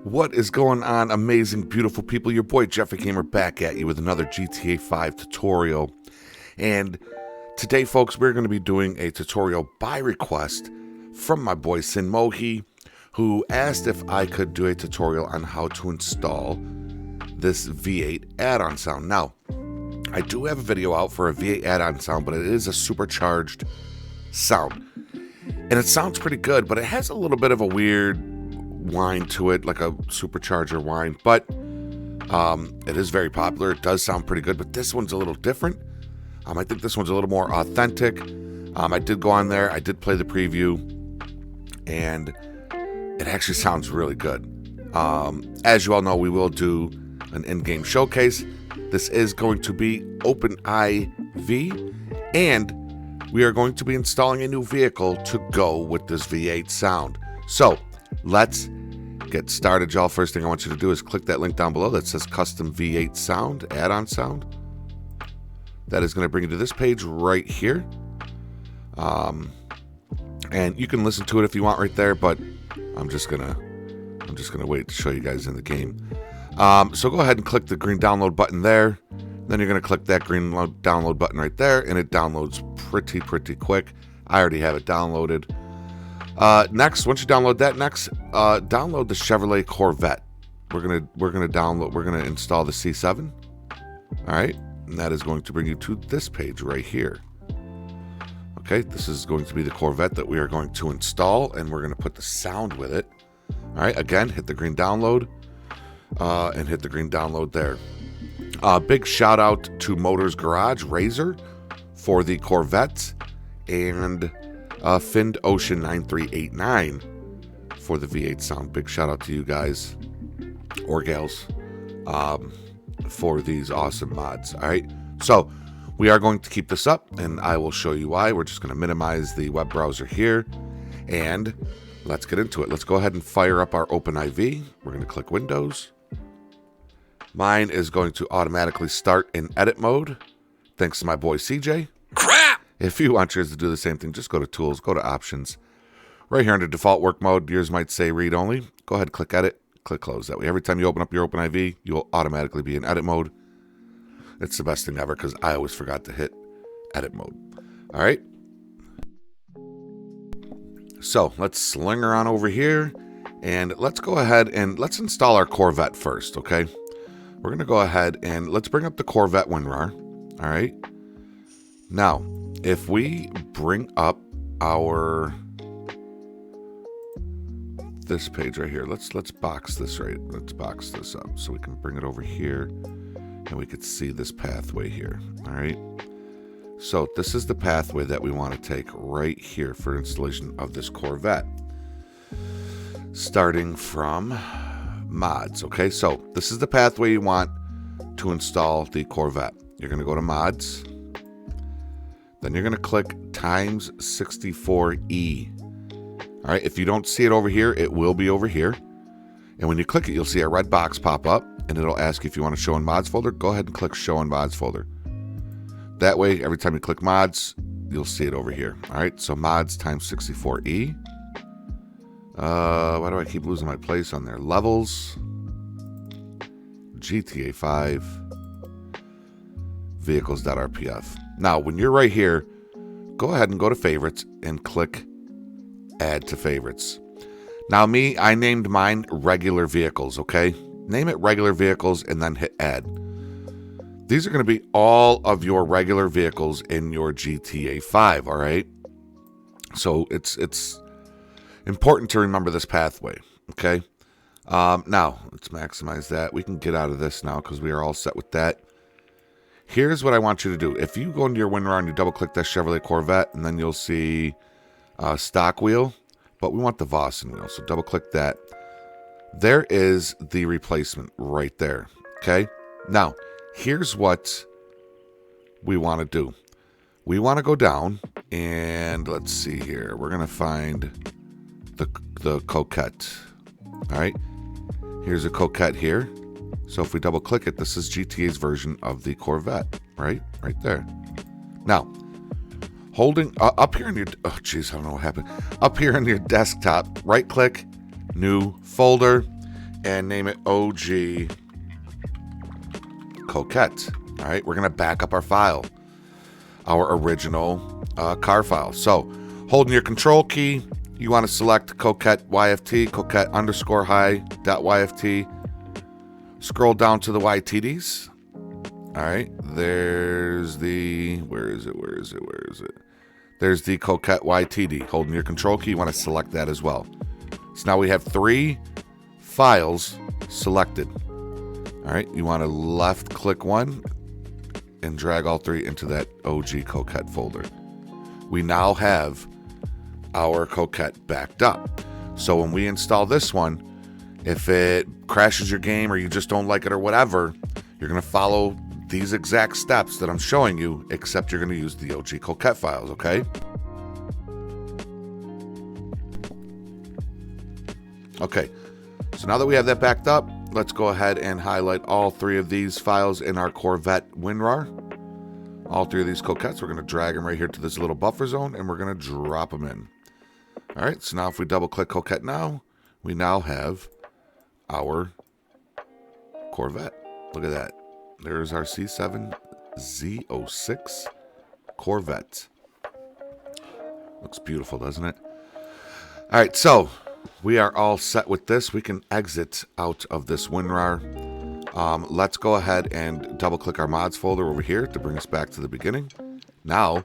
What is going on, amazing, beautiful people? Your boy Jeffrey Gamer back at you with another GTA 5 tutorial. And today, folks, we're going to be doing a tutorial by request from my boy SIN Moji, who asked if I could do a tutorial on how to install this V8 add-on sound. Now, I do have a video out for a V8 add-on sound, but it is a supercharged sound. And it sounds pretty good, but it has a little bit of a weird whine to it, like a supercharger whine, but it is very popular. It does sound pretty good, but this one's a little different. I think this one's a little more authentic. I did go on there, I did play the preview, and it actually sounds really good. As you all know, we will do an in-game showcase. This is going to be OpenIV, and we are going to be installing a new vehicle to go with this V8 sound. So let's get started, y'all. First thing I want you to do is click that link down below that says custom V8 sound, add-on sound. That is going to bring you to this page right here. And you can listen to it if you want right there, but I'm just gonna wait to show you guys in the game. So go ahead and click the green download button there. Then you're gonna click that green download button right there, and it downloads pretty quick. I already have it downloaded. Next, once you download that, download the Chevrolet Corvette. We're gonna install the C7. All right, and that is going to bring you to this page right here. Okay, this is going to be the Corvette that we are going to install, and we're going to put the sound with it. All right, again, hit the green download, and hit the green download there. Big shout out to Motors Garage Razor for the Corvette, and Finned Ocean 9389 for the V8 sound. Big shout out to you guys or gals for these awesome mods. All right, so we are going to keep this up, and I will show you why. We're just going to minimize the web browser here, and let's get into it. Let's go ahead and fire up our OpenIV. We're going to click Windows. Mine is going to automatically start in edit mode, thanks to my boy CJ. Crap! If you want yours to do the same thing, just go to Tools, go to Options. Right here under Default Work Mode, yours might say Read Only. Go ahead, click Edit, click Close. That way, every time you open up your OpenIV, you'll automatically be in edit mode. It's the best thing ever because I always forgot to hit edit mode. All right. So let's slinger on over here, and let's go ahead and let's install our Corvette first, okay? We're going to go ahead and let's bring up the Corvette WinRAR. All right. Now, if we bring up this page right here, let's box this up so we can bring it over here. And we could see this pathway here. All right. So this is the pathway that we want to take right here for installation of this Corvette. Starting from mods. Okay. So this is the pathway you want to install the Corvette. You're going to go to mods. Then you're going to click times 64E. All right. If you don't see it over here, it will be over here. And when you click it, you'll see a red box pop up, and it'll ask you if you want to show in mods folder. Go ahead and click show in mods folder. That way, every time you click mods, you'll see it over here. All right, so mods times 64E. Why do I keep losing my place on there? Levels, GTA 5, vehicles.rpf. Now, when you're right here, go ahead and go to favorites and click add to favorites. Now I named mine regular vehicles, okay? Name it regular vehicles and then hit add. These are going to be all of your regular vehicles in your GTA 5, all right? So it's important to remember this pathway, okay? Now, let's maximize that. We can get out of this now because we are all set with that. Here's what I want you to do. If you go into your WinRAR and you double-click that Chevrolet Corvette, and then you'll see stock wheel, but we want the Vossen wheel, so double-click that. There is the replacement right there, okay? Now, here's what we want to do. We want to go down, and let's see here. We're going to find the Coquette, all right? Here's a Coquette here. So if we double-click it, this is GTA's version of the Corvette, right? Right there. Now, holding up here in your, oh geez, I don't know what happened. Up here in your desktop, right click, new folder, and name it OG Coquette. All right, we're going to back up our file, our original car file. So holding your control key, you want to select Coquette YFT, Coquette underscore high dot YFT. Scroll down to the YTDs. All right, there's the, where is it? There's the Coquette YTD. Holding your control key, you want to select that as well. So now we have 3 files selected. All right, you want to left click one and drag all 3 into that OG Coquette folder. We now have our Coquette backed up. So when we install this one, if it crashes your game or you just don't like it or whatever, you're going to follow these exact steps that I'm showing you, except you're going to use the OG Coquette files, okay? Okay, so now that we have that backed up, let's go ahead and highlight all 3 of these files in our Corvette WinRAR. All 3 of these Coquettes, we're going to drag them right here to this little buffer zone, and we're going to drop them in. All right, so now if we double click Coquette now, we now have our Corvette. Look at that. There's our C7Z06 Corvette. Looks beautiful, doesn't it? All right, so we are all set with this. We can exit out of this WinRAR. Let's go ahead and double click our mods folder over here to bring us back to the beginning. Now,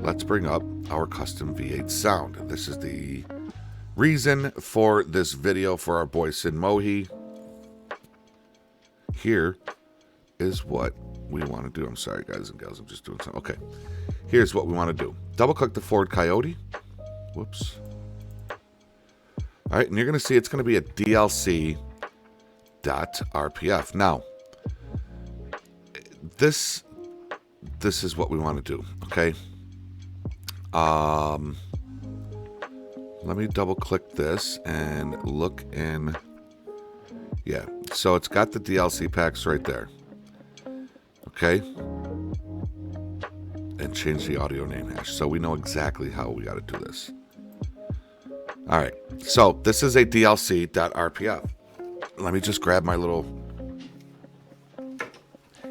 let's bring up our custom V8 sound. This is the reason for this video for our boy SIN Moji. Here is what we want to do. I'm sorry, guys and gals. I'm just doing something. Okay. Here's what we want to do. Double click the Ford Coyote. Whoops. All right, and you're going to see it's going to be a DLC.rpf. Now, this is what we want to do, okay? Let me double click this and look in. Yeah, so it's got the DLC packs right there. Okay. And change the audio name hash. So we know exactly how we got to do this. All right. So this is a DLC.rpf. Let me just grab my little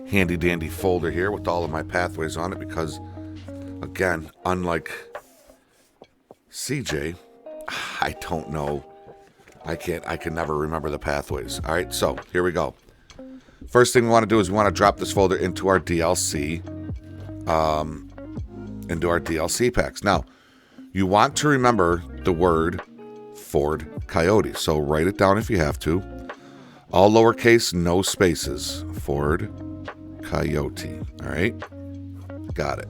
handy dandy folder here with all of my pathways on it because, again, unlike CJ, I don't know. I can never remember the pathways. All right, so here we go. First thing we want to do is we want to drop this folder into our DLC, packs. Now, you want to remember the word Ford Coyote. So write it down if you have to. All lowercase, no spaces. Ford Coyote. All right, got it.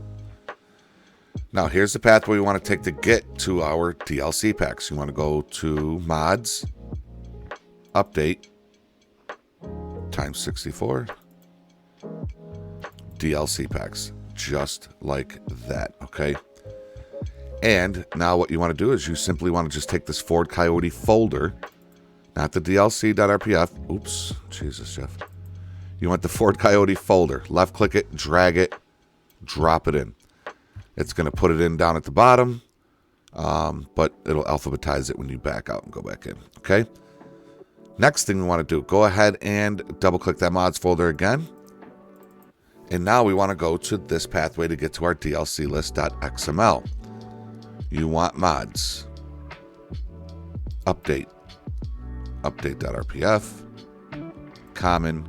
Now, here's the pathway we want to take to get to our DLC packs. You want to go to Mods, Update, times 64, DLC packs, just like that, okay? And now what you want to do is you simply want to just take this Ford Coyote folder, not the DLC.rpf. Oops, Jesus, Jeff. You want the Ford Coyote folder. Left-click it, drag it, drop it in. It's going to put it in down at the bottom, but it'll alphabetize it when you back out and go back in, okay? Next thing we want to do, go ahead and double-click that mods folder again. And now we want to go to this pathway to get to our DLC list.xml. You want mods, update, update.rpf, common,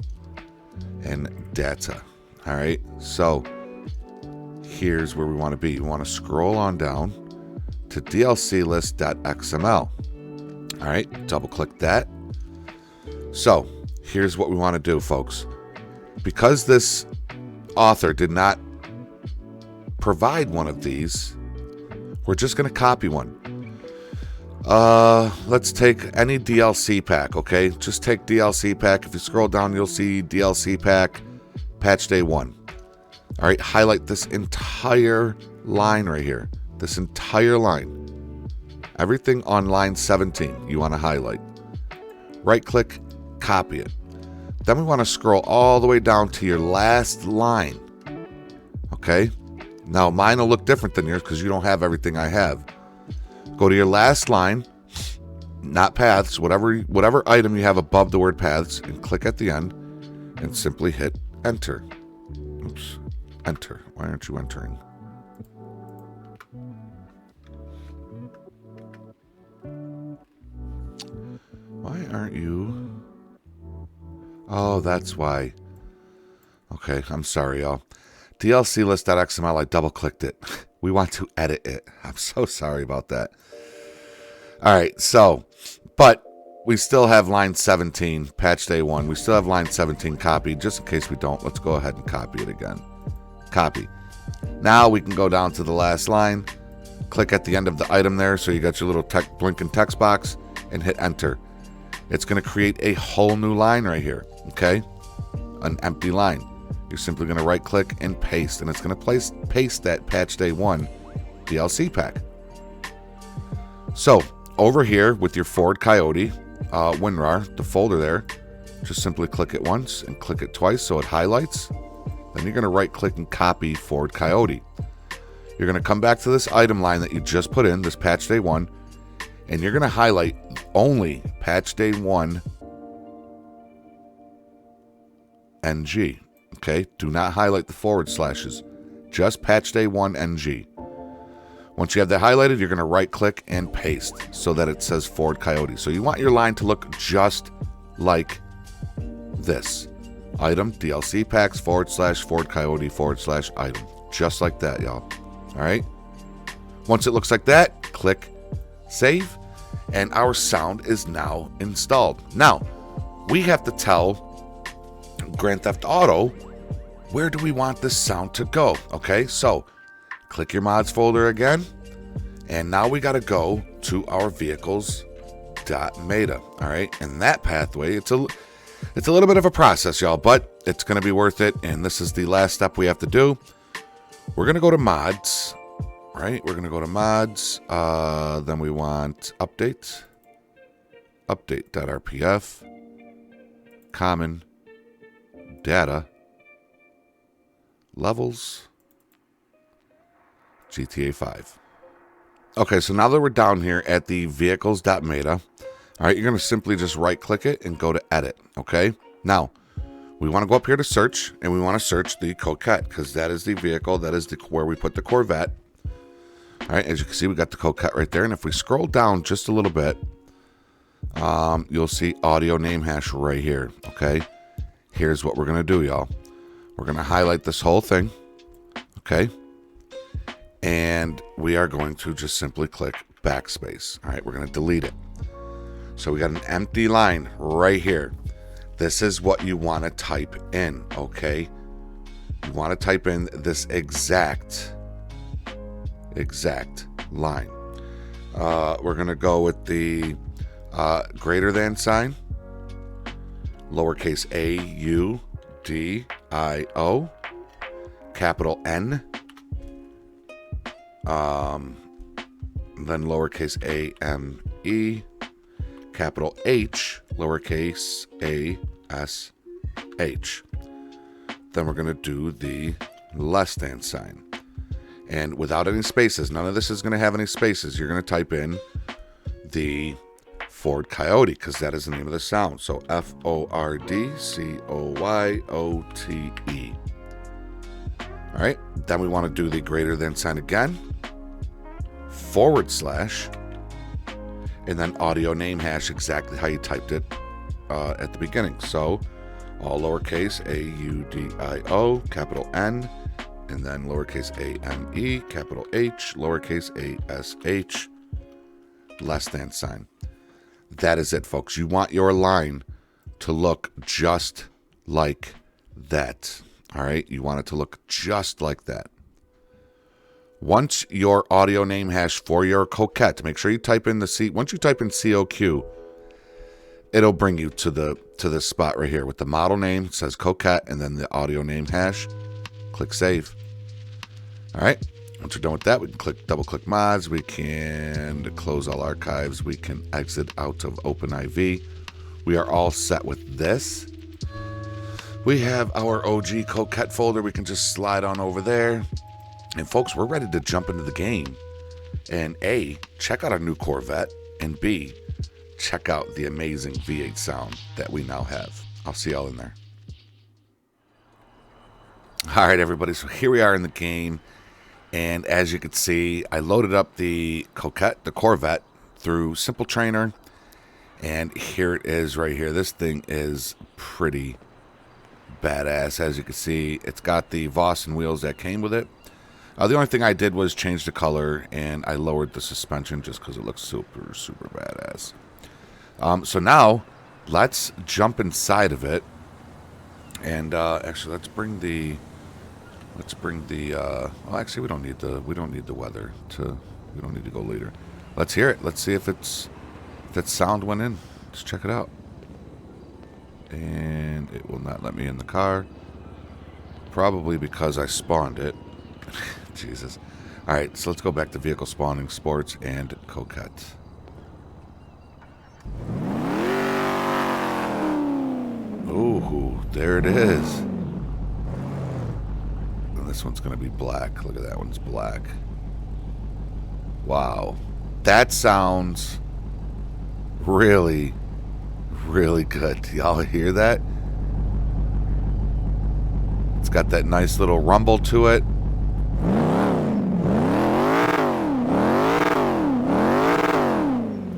and data. All right, so here's where we want to be. We want to scroll on down to DLC list.xml. All right, double click that. So here's what we want to do, folks. Because this author did not provide one of these, we're just going to copy one. Let's take any DLC pack, okay? Just take DLC pack. If you scroll down, you'll see DLC pack, patch day 1. All right, highlight this entire line right here. This entire line. Everything on line 17 you want to highlight. Right-click, copy it. Then we want to scroll all the way down to your last line. Okay? Now, mine will look different than yours because you don't have everything I have. Go to your last line. not paths, whatever item you have above the word paths, and click at the end and simply hit enter. Oops, enter. Why aren't you entering? Why aren't you? Oh, that's why. Okay, I'm sorry, y'all. DLC list.xml, I double clicked it. We want to edit it. I'm so sorry about that. All right, so, but we still have line 17, patch day 1. We still have line 17 copied. Just in case we don't, let's go ahead and copy it again. Copy. Now we can go down to the last line, click at the end of the item there, so you got your little blinking text box, and hit enter. It's going to create a whole new line right here, okay? An empty line. You're simply going to right click and paste, and it's going to paste that patch day 1 DLC pack. So over here with your Ford Coyote WinRAR, the folder there, just simply click it once and click it twice so it highlights. Then you're going to right click and copy Ford Coyote. You're going to come back to this item line that you just put in, this patch day 1, and you're going to highlight only patch day 1 NG. Okay, do not highlight the forward slashes, just patch day 1 NG. Once you have that highlighted, you're going to right click and paste so that it says Ford Coyote. So you want your line to look just like this. Item, DLC packs, / Ford Coyote / item. Just like that, y'all. All right. Once it looks like that, click save, and our sound is now installed. Now, we have to tell Grand Theft Auto, where do we want this sound to go? Okay, so click your mods folder again, and now we got to go to our vehicles.meta. All right, and that pathway, it's a little bit of a process, y'all, but it's going to be worth it, and this is the last step we have to do. We're going to go to mods, right? We're going to go to mods, then we want update.rpf, common, data, levels, GTA 5. Okay, so now that we're down here at the vehicles.meta, all right, you're going to simply just right click it and go to edit, okay? Now, we want to go up here to search, and we want to search the Coquette, because that is the vehicle, that is where we put the Corvette. All right, as you can see, we got the Coquette right there, and if we scroll down just a little bit, you'll see audio name hash right here, okay? Here's what we're going to do, y'all. We're going to highlight this whole thing, okay? And we are going to just simply click backspace. All right, we're going to delete it. So we got an empty line right here. This is what you want to type in, okay? You want to type in this exact line. We're going to go with the greater than sign, lowercase a-u-d-i-o, capital N, then lowercase a-m-e, capital H, lowercase a-s-h. Then we're going to do the less than sign. And without any spaces, none of this is going to have any spaces. You're going to type in the Ford Coyote, because that is the name of the sound. So F-O-R-D-C-O-Y-O-T-E. All right. Then we want to do the greater than sign again, / and then audio name hash exactly how you typed it at the beginning. So all lowercase a-u-d-i-o, capital N, and then lowercase a-m-e, capital H, lowercase a-s-h, less than sign. That is it, folks. You want your line to look just like that. All right? You want it to look just like that. Once your audio name hash for your Coquette, make sure you type in the once you type in COQ, it'll bring you to this spot right here with the model name. It says Coquette, and then the audio name hash. Click save. All right. Once we're done with that, we can double click mods. We can close all archives. We can exit out of OpenIV. We are all set with this. We have our OG Coquette folder. We can just slide on over there. And folks, we're ready to jump into the game. And A, check out our new Corvette. And B, check out the amazing V8 sound that we now have. I'll see y'all in there. All right, everybody, so here we are in the game, and as you can see, I loaded up the Corvette through Simple Trainer, and here it is right here. This thing is pretty badass. As you can see, it's got the Vossen wheels that came with it. The only thing I did was change the color, and I lowered the suspension just because it looks super, super badass. So now, let's jump inside of it, and actually, let's bring the. Well, actually, we don't need the weather to. We don't need to go later. Let's hear it. Let's see if that sound went in. Let's check it out. And it will not let me in the car. Probably because I spawned it. Jesus. Alright, so let's go back to vehicle spawning, sports, and coquette. Ooh, there it is. And this one's going to be black. Look at that one's black. Wow. That sounds really, really good. Y'all hear that? It's got that nice little rumble to it.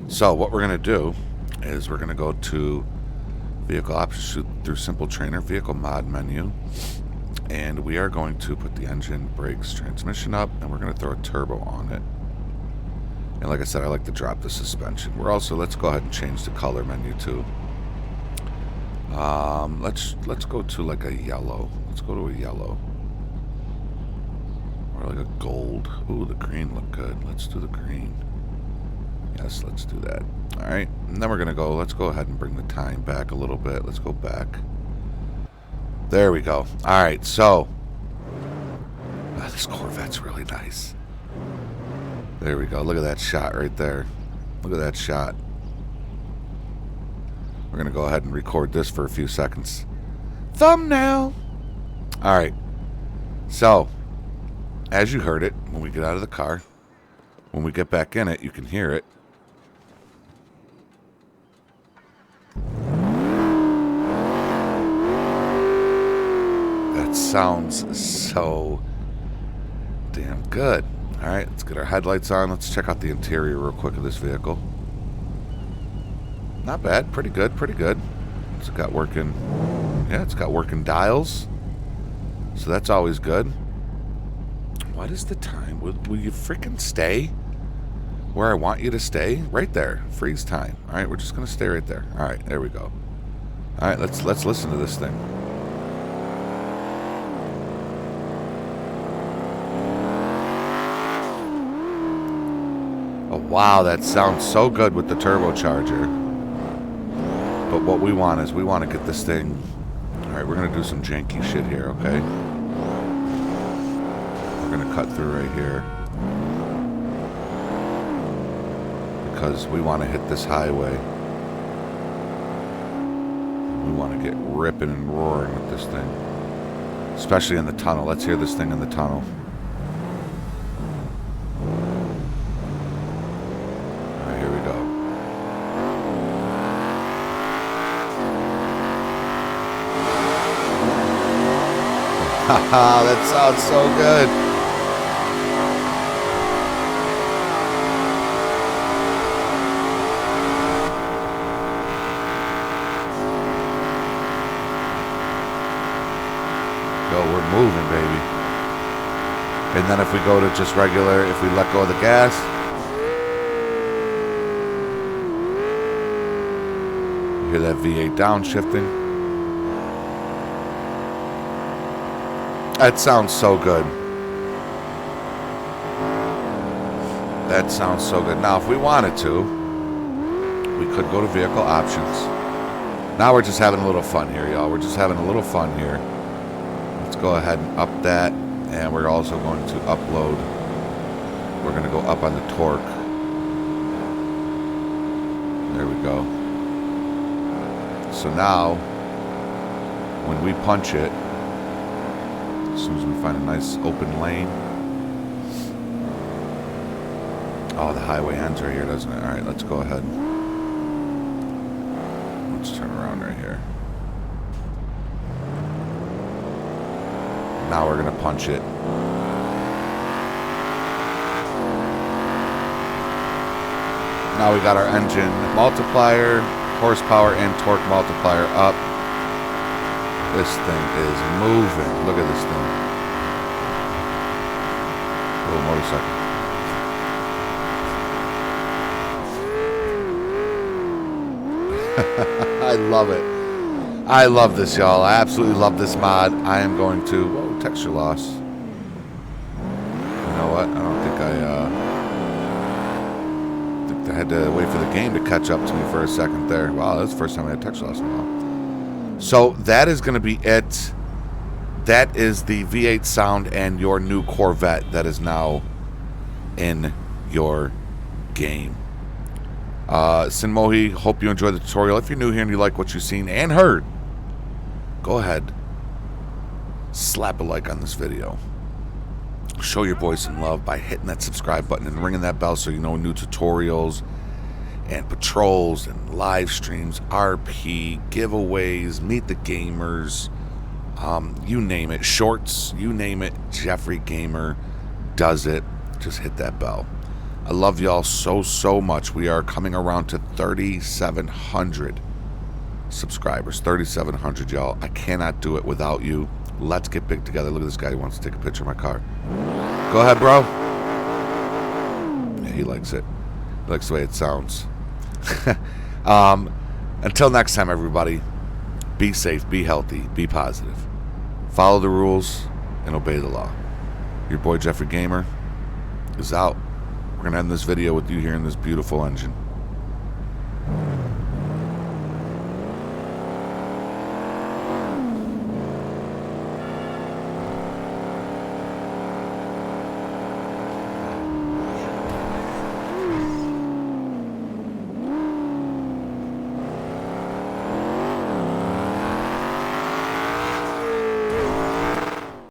So what we're going to do is we're going to go to vehicle options through Simple Trainer, vehicle mod menu, and we are going to put the engine, brakes, transmission up, and we're going to throw a turbo on it. And like I said, I like to drop the suspension. Let's go ahead and change the color menu too. Let's go to like a yellow. Let's go to a yellow. Or like a gold. Ooh, the green looked good. Let's do the green. Yes, let's do that. Alright, and then we're going to go, let's go ahead and bring the time back a little bit. Let's go back. There we go. Alright, so. This Corvette's really nice. There we go. Look at that shot right there. Look at that shot. We're going to go ahead and record this for a few seconds. Thumbnail! Alright, so, as you heard it, when we get out of the car, when we get back in it, you can hear it. That sounds so damn good. Alright, let's get our headlights on. Let's check out the interior real quick of this vehicle. Not bad. Pretty good. Pretty good. It's got working... Yeah, it's got working dials. So that's always good. What is the time? Will you freaking stay where I want you to stay? Right there. Freeze time. Alright, we're just going to stay right there. Alright, there we go. Alright, let's listen to this thing. Oh, wow, that sounds so good with the turbocharger. But what we want is we want to get this thing... Alright, we're going to do some janky shit here, okay? We're going to cut through right here. Because we want to hit this highway. We want to get ripping and roaring with this thing. Especially in the tunnel. Let's hear this thing in the tunnel. Alright, here we go. Haha, that sounds so good. Yo, we're moving, baby. And then if we go to just regular, if we let go of the gas. You hear that V8 downshifting. That sounds so good. That sounds so good. Now, if we wanted to, we could go to vehicle options. Now we're just having a little fun here, y'all. We're just having a little fun here. Let's go ahead and up that. And we're also going to upload. We're going to go up on the torque. There we go. So now, when we punch it, as soon as we find a nice open lane. Oh, the highway ends right here, doesn't it? Alright, let's go ahead. Let's turn around right here. Now we're going to punch it. Now we got our engine multiplier, horsepower, and torque multiplier up. This thing is moving. Look at this thing. Little motorcycle. I love it. I love this, y'all. I absolutely love this mod. I am going to... Whoa, texture loss. You know what? I don't think I had to wait for the game to catch up to me for a second there. Wow, that's the first time I had texture loss in a while. So that is going to be it. That is the V8 sound and your new Corvette that is now in your game. SIN Moji, hope you enjoyed the tutorial. If you're new here and you like what you've seen and heard, go ahead, slap a like on this video. Show your boys some love by hitting that subscribe button and ringing that bell so you know new tutorials and patrols and live streams, RP, giveaways, meet the gamers, you name it, shorts, you name it, Jeffrey Gamer does it. Just hit that bell. I love y'all so much. We are coming around to 3,700 subscribers. 3,700, y'all. I cannot do it without you. Let's get big together. Look at this guy who wants to take a picture of my car. Go ahead, bro. Yeah, he likes it. He likes the way it sounds. Until next time, everybody, be safe, be healthy, be positive. Follow the rules and obey the law. Your boy Jeffrey Gamer is out. We're going to end this video with you hearing this beautiful engine.